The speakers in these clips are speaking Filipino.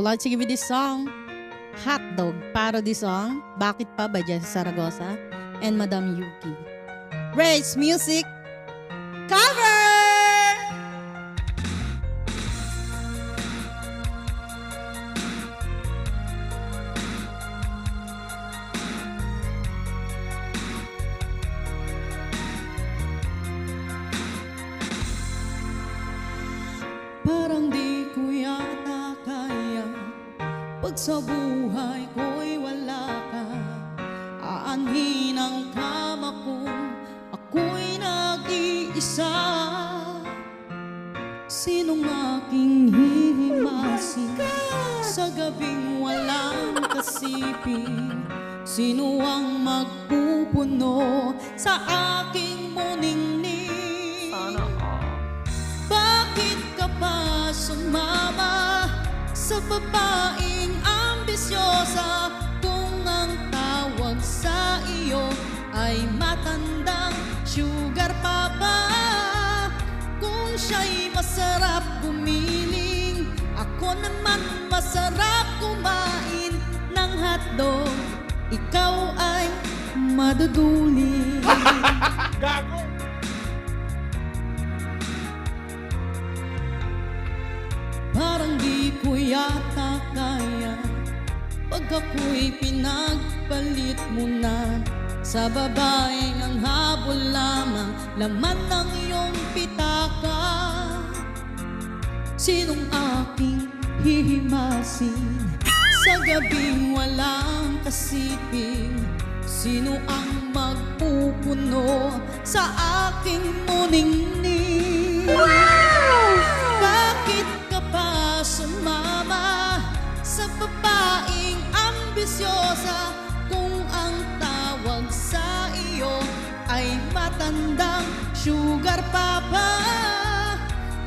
would like to give you this song, Hot Dog, parody song, Bakit Pa by Jesse Zaragoza and Madam Yuki. Rage Music cover! Parang di ko yata kaya pag sa buhay ko'y wala ka. Aanhin ang kama ko, ako'y nag-iisa. Sinong aking hihimasin sa gabing walang kasiping? Sino ang magpupuno sa aking muningning? Bakit ka pa sumama sa babaeng ambisyosa kung ang tawag sa iyo ay matandang sugar papa? Kung siya'y masarap gumiling, ako naman masarap kumain ng hotdog, ikaw ay maduduli. Gago! Parang di ko yata kaya pag ako'y pinagpalit mo na sa babaeng ang habol lamang laman ng iyong pitaka. Sinong aking hihimasin sa gabing walang kasiping? Sino ang magpupuno sa aking muningning? Bakit ka pa sumama sa babaeng ambisyosa kung ang tawag sa iyo ay matandang sugar papa?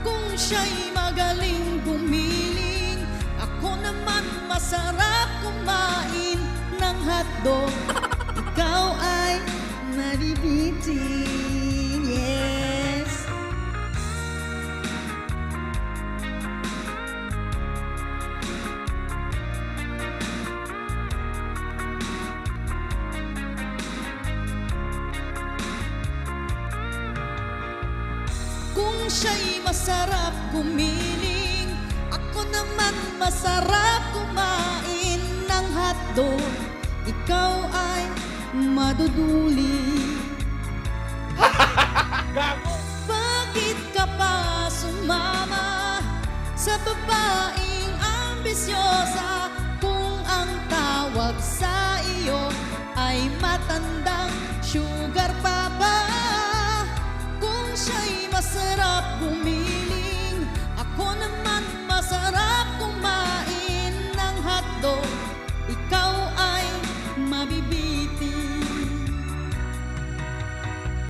Kung siya'y magaling gumiling, ako naman masarap kumain ng hotdog, ikaw ay nabibitin. Yes. Kung siya'y masarap gumiling, ako naman masarap kumain ng hotdog, ikaw ay maduduli. Gago! Bakit ka pa sumama sa babaeng ambisyosa kung ang tawag sa iyo ay matandang sugar papa? Kung siya'y masarap